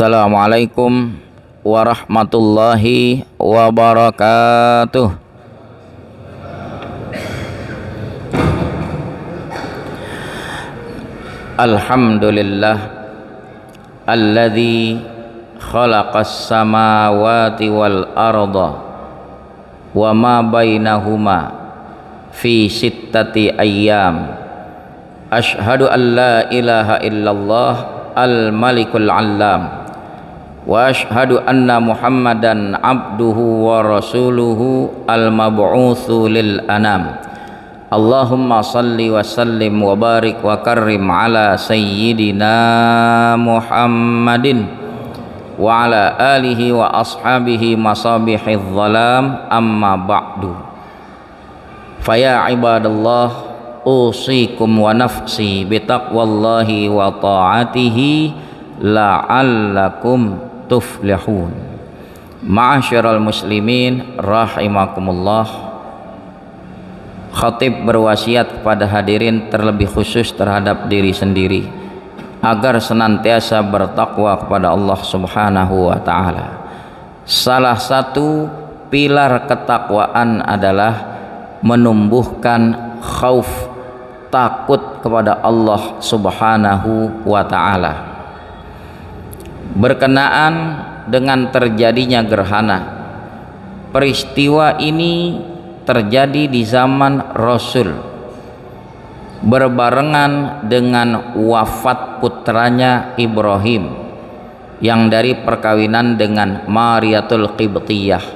Assalamualaikum warahmatullahi wabarakatuh. Alhamdulillah alladzi khalaqas samawati wal arda wa ma bainahuma fi sittati ayyam. Ashhadu an la ilaha illallah al-malikul allam wa ashhadu anna muhammadan abduhu wa rasuluhu al-mab'utsu lil anam. Allahumma salli wa sallim wa barik wa karrim ala sayyidina Muhammadin wa ala alihi wa ashabihi masabihidz zalam, amma ba'du. Faya ibadallah, usikum wa nafsi bitaqwallahi wa ta'atihi la'allakum tuflihun. Ma'asyiral muslimin rahimakumullah. Khatib berwasiat kepada hadirin, terlebih khusus terhadap diri sendiri, agar senantiasa bertakwa kepada Allah Subhanahu wa ta'ala. Salah satu pilar ketakwaan adalah menumbuhkan khauf, takut kepada Allah Subhanahu wa ta'ala. Berkenaan dengan terjadinya gerhana, peristiwa ini terjadi di zaman Rasul, berbarengan dengan wafat putranya Ibrahim yang dari perkawinan dengan Mariyatul Qibtiyah.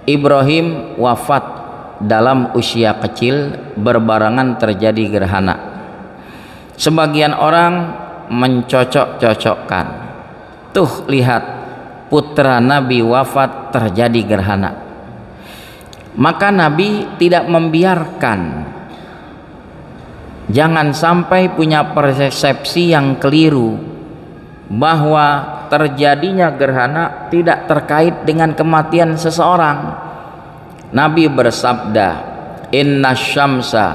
Ibrahim wafat dalam usia kecil, berbarengan terjadi gerhana. Sebagian orang mencocok-cocokkan, tuh lihat putra Nabi wafat terjadi gerhana. Maka Nabi tidak membiarkan, jangan sampai punya persepsi yang keliru bahwa terjadinya gerhana tidak terkait dengan kematian seseorang. Nabi bersabda, inna syamsa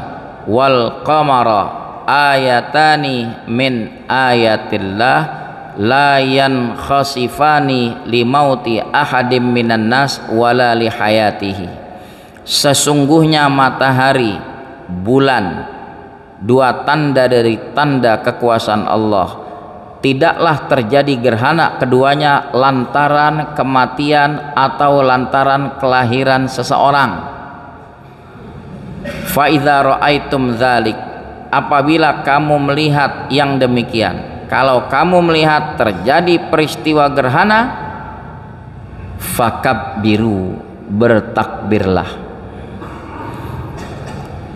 wal qamara ayatani min ayatillah la yankhasifani limauti ahadim minan nas wala lihayatihi. Sesungguhnya matahari, bulan, dua tanda dari tanda kekuasaan Allah, tidaklah terjadi gerhana keduanya lantaran kematian atau lantaran kelahiran seseorang. Fa idza ra'aitum dzalik, apabila kamu melihat yang demikian, kalau kamu melihat terjadi peristiwa gerhana, fakabbiru, bertakbirlah,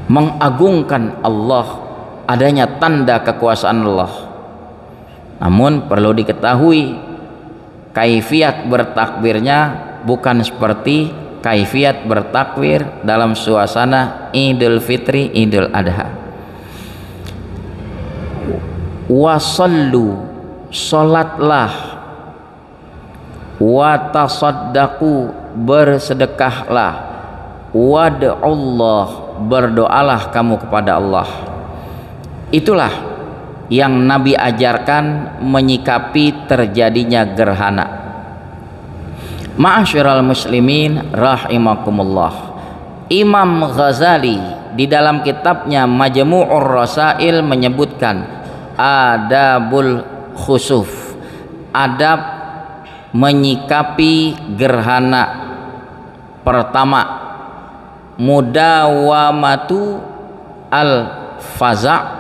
mengagungkan Allah, adanya tanda kekuasaan Allah. Namun perlu diketahui, kaifiat bertakbirnya bukan seperti kaifiat bertakbir dalam suasana Idul Fitri, Idul Adha. Wasallu, salatlah, wa tasaddaqu, bersedekahlah, wad'ullah, berdoalah kamu kepada Allah. Itulah yang Nabi ajarkan menyikapi terjadinya gerhana. Ma'asyiral muslimin rahimakumullah. Imam Ghazali di dalam kitabnya Majmu'ur Rasail menyebutkan adabul khusuf, adab menyikapi gerhana. Pertama, mudawamatu al-faza',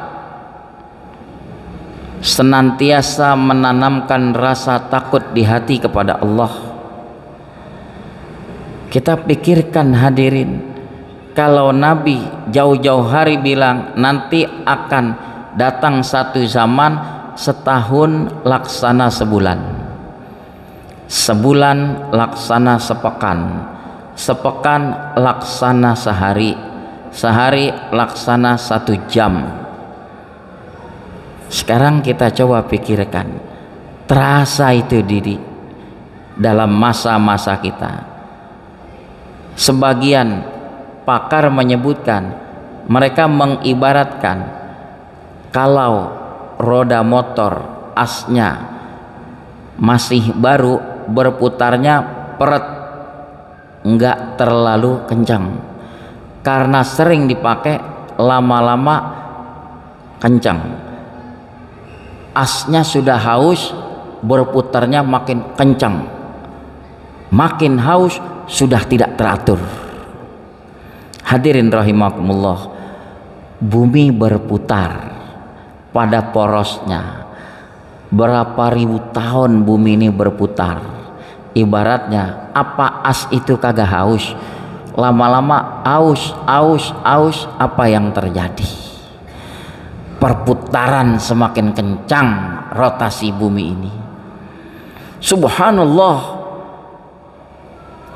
senantiasa menanamkan rasa takut di hati kepada Allah. Kita pikirkan hadirin, kalau Nabi jauh-jauh hari bilang nanti akan datang satu zaman setahun laksana sebulan, sebulan laksana sepekan, sepekan laksana sehari, sehari laksana 1 jam. Sekarang kita coba pikirkan, terasa itu di dalam masa-masa kita. Sebagian pakar menyebutkan, mereka mengibaratkan kalau roda motor asnya masih baru, berputarnya peret, enggak terlalu kencang. Karena sering dipakai, lama-lama kencang. Asnya sudah haus, berputarnya makin kencang. Makin haus, sudah tidak teratur. Hadirin rahimakumullah, bumi berputar pada porosnya. Berapa ribu tahun bumi ini berputar. Ibaratnya apa as itu kagak haus, lama-lama aus, apa yang terjadi? Perputaran semakin kencang rotasi bumi ini. Subhanallah,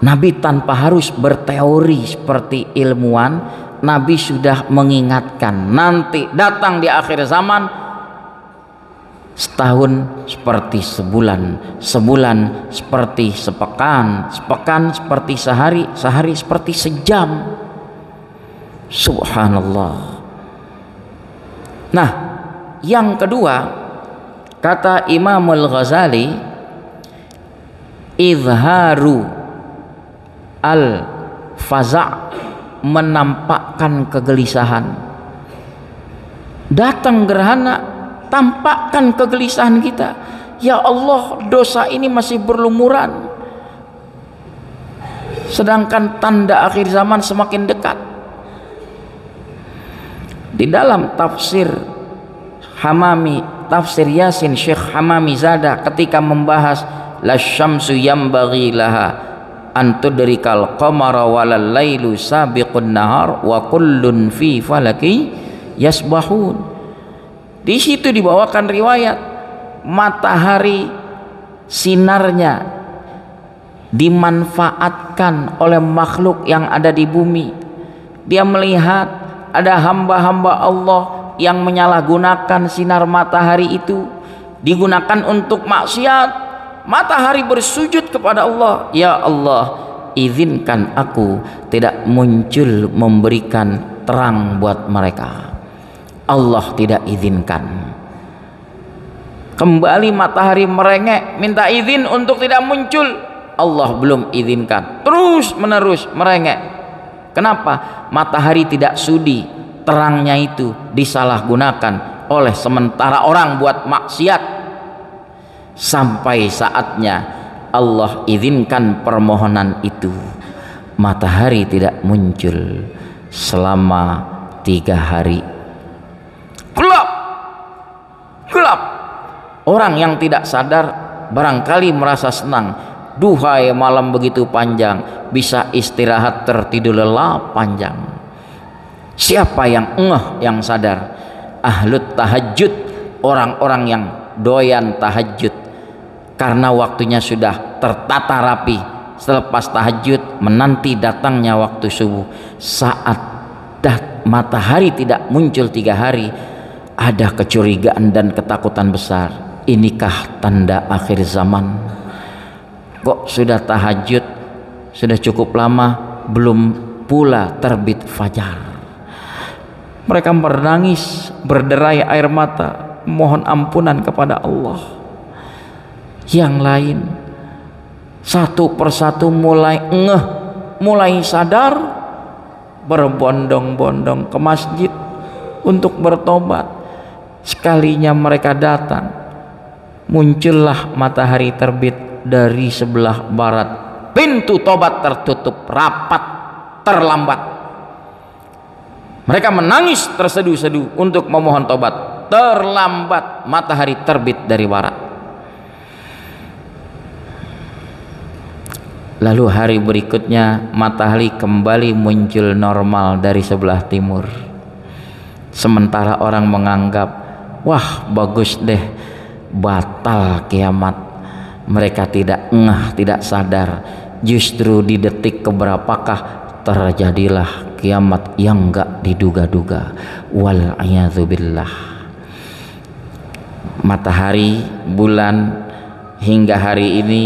Nabi tanpa harus berteori seperti ilmuwan, Nabi sudah mengingatkan nanti datang di akhir zaman, setahun seperti sebulan, sebulan seperti sepekan, sepekan seperti sehari, sehari seperti sejam. Subhanallah. Nah, yang kedua, kata Imam Al-Ghazali, izharu al-faza', menampakkan kegelisahan. Datang gerhana, tampakkan kegelisahan kita. Ya Allah, dosa ini masih berlumuran, sedangkan tanda akhir zaman semakin dekat. Di dalam tafsir Hamami, tafsir Yasin, Syekh Hamami Zada ketika membahas lasyamsu yambaghi laha an tudrikal qamara walal lailu sabiqun nahar wa kullun fi falaki yasbahun. Di situ dibawakan riwayat matahari sinarnya dimanfaatkan oleh makhluk yang ada di bumi. Dia melihat ada hamba-hamba Allah yang menyalahgunakan sinar matahari itu, digunakan untuk maksiat. Matahari bersujud kepada Allah, ya Allah, izinkan aku tidak muncul memberikan terang buat mereka. Allah tidak izinkan. Kembali matahari merengek, minta izin untuk tidak muncul, Allah belum izinkan. Terus menerus merengek. Kenapa? Matahari tidak sudi terangnya itu disalahgunakan oleh sementara orang buat maksiat. Sampai saatnya Allah izinkan permohonan itu, matahari tidak muncul selama 3 hari. Gelap, gelap. Orang yang tidak sadar barangkali merasa senang. Duhai malam begitu panjang, bisa istirahat tertidur lelap panjang. Siapa yang ngeh, yang sadar? Ahlut tahajud, orang-orang yang doyan tahajud, karena waktunya sudah tertata rapi. Selepas tahajud menanti datangnya waktu subuh. Saat matahari tidak muncul 3 hari, ada kecurigaan dan ketakutan besar. Inikah tanda akhir zaman? Kok sudah tahajud, sudah cukup lama, belum pula terbit fajar. Mereka menangis, berderai air mata, mohon ampunan kepada Allah. Yang lain satu persatu mulai ngeh, mulai sadar, berbondong-bondong ke masjid untuk bertobat. Sekalinya mereka datang, muncullah matahari terbit dari sebelah barat. Pintu tobat tertutup rapat, terlambat. Mereka menangis terseduh-seduh untuk memohon tobat. Terlambat, matahari terbit dari barat. Lalu hari berikutnya matahari kembali muncul normal dari sebelah timur. Sementara orang menganggap, wah bagus deh, batal kiamat. Mereka tidak ngeh, tidak sadar, justru di detik keberapakah terjadilah kiamat yang enggak diduga-duga. Wal'iyadzubillah. Matahari, bulan hingga hari ini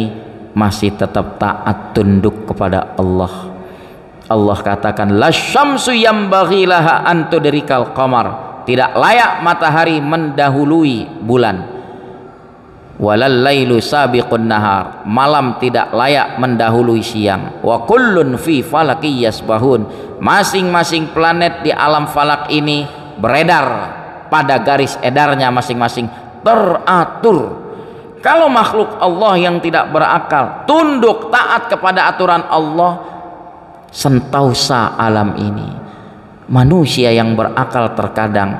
masih tetap taat tunduk kepada Allah. Allah katakan lasyamsu yambaghi laha an tudrikal qamar, tidak layak matahari mendahului bulan. walal lailu sabiqun nahar, malam tidak layak mendahului siang. Wa kullun fi falaki yasbahun, masing-masing planet di alam falak ini beredar pada garis edarnya masing-masing, teratur. Kalau makhluk Allah yang tidak berakal tunduk taat kepada aturan Allah, sentausa alam ini. Manusia yang berakal terkadang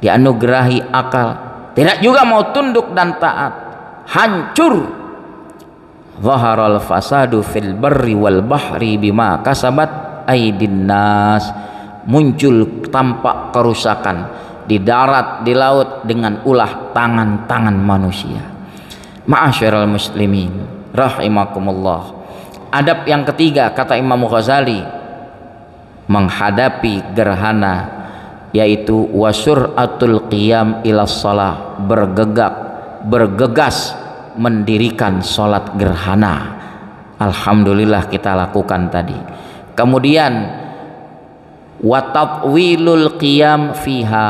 dianugerahi akal, tidak juga mau tunduk dan taat, hancur. Zaharal fasadu fil barri wal bahri bima kasabat aydin nas, muncul tampak kerusakan di darat di laut dengan ulah tangan-tangan manusia. Ma'asyiral muslimin rahimakumullah. Adab yang ketiga kata Imam Ghazali menghadapi gerhana, yaitu wasuratul qiyam ila shalah, bergegas mendirikan sholat gerhana. Alhamdulillah kita lakukan tadi. Kemudian watatwilul qiyam fiha,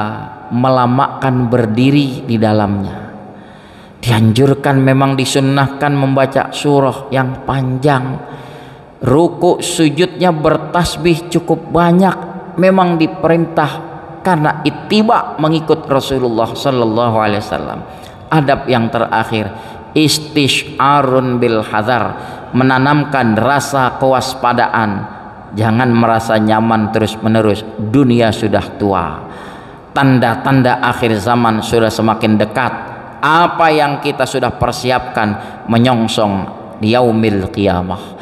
melamakan berdiri di dalamnya. Dianjurkan, memang disunnahkan membaca surah yang panjang. Ruku sujudnya bertasbih cukup banyak, memang diperintah karena ittiba, mengikut Rasulullah sallallahu alaihi wasallam. Adab yang terakhir, istisyarun bil hadar, menanamkan rasa kewaspadaan. Jangan merasa nyaman terus-menerus, dunia sudah tua, tanda-tanda akhir zaman sudah semakin dekat. Apa yang kita sudah persiapkan menyongsong di yaumil qiyamah.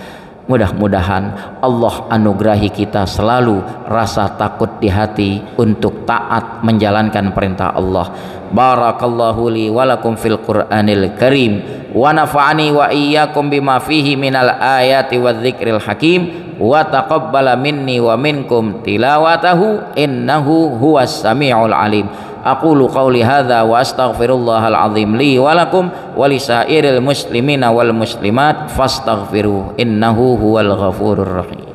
Mudah-mudahan Allah anugerahi kita selalu rasa takut di hati untuk taat menjalankan perintah Allah. Barakallahu li wa lakum fil Qur'anil Karim wa nafa'ani wa iyyakum bima fihi minal ayati wadh-dzikril hakim wa taqabbala minni wa minkum tilawatahu innahu huwas samiul alim. Aqulu qawli hadza wa astaghfirullahal azim li wa lakum wa lisairil muslimina wal muslimat fastaghfiruh innahu huwal ghafurur rahim.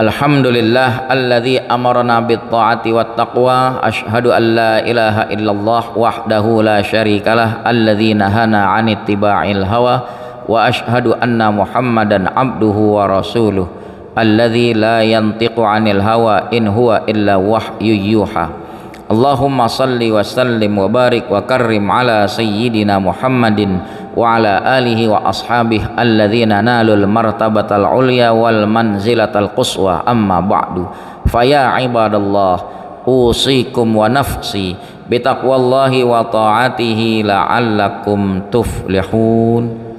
Alhamdulillah alladzi amarna bit ta'ati wat taqwa, asyhadu an la ilaha illallah wahdahu la syarikalah, alladzi nahana 'anit tiba'il hawa, wa asyhadu anna Muhammadan 'abduhu wa rasuluh, alladzi la yantiqu 'anil hawa in huwa illa wahyu yuha. Allahumma salli wa sallim wa barik wa karrim ala sayyidina Muhammadin wa ala alihi wa ashabihi alladzina nalul martabatal ulya wal manzilatal quswa, amma ba'du. Faya ibadallah, usikum wa nafsi bitaqwallahi wa ta'atihi la'allakum tuflihun.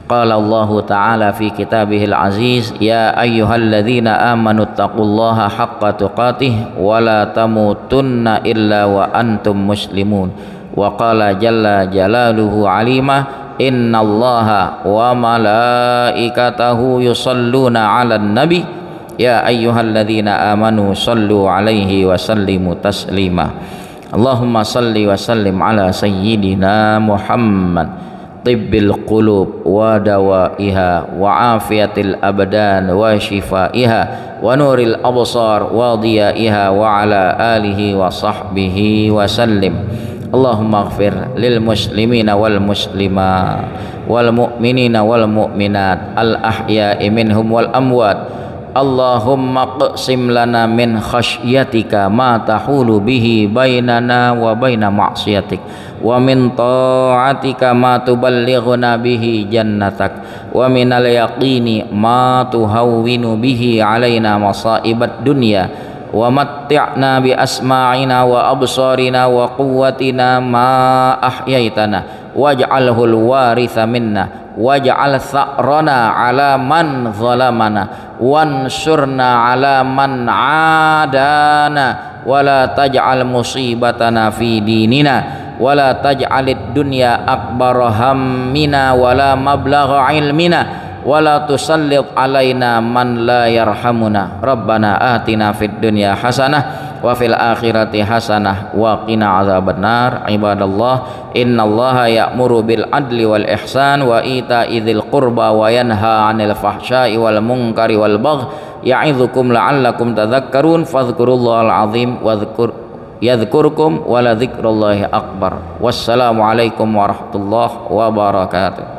Qala Allah Ta'ala fi kitabihil aziz, ya ayyuhalladzina amanu taqullaha haqqa tuqatih wa la tamutunna illa wa antum muslimun. Wa qala jalla jalaluhu alima, innallaha wa malaikatahu yusalluna 'alan nabi ya ayyuhalladzina amanu sallu 'alaihi wa sallimu taslima. Allahumma salli wa sallim ala sayyidina Muhammad tibbil qulub wa dawaiha wa afiyatil abdan wa shifaiha wa nuril absar wa diyaiha wa ala alihi wa sahbihi wa sallim. Allahumma ighfir lil muslimina wal muslimat wal mu'minina wal mu'minat al ahya'i minhum wal amwat. Allahumma qsim lana min khasyatika ma tahulu bihi bainana wa baina ma'siyatik, wa min ta'atika ma tuballighuna bihi jannatak, wa minal yaqini ma tuhawwinu bihi alaina masaibat dunya, wa matti'na bi asma'ina wa absarina wa quwwatina ma ahyaitana waj'alhul waritha minna waj'al tha'rana ala man zalamana wansurna ala man adana wala taj'al musibatana fi dinina wala taj'alid dunya akbar hammina wala mablagha ilmina wa la tusallit alaina man la yarhamuna. Rabbana atina fid dunya hasanah wa fil akhirati hasanah wa qina azabannar. Ibadallah, innallaha ya'muru bil adli wal ihsan wa ita'i dzil qurba wa yanha 'anil fahsya'i wal munkari wal baghi ya'idzukum la'allakum tadhakkarun. Fadhkurullahal azim wa yadhkurkum wa la dzikrullahi akbar. Wassalamu alaikum warahmatullahi wabarakatuh.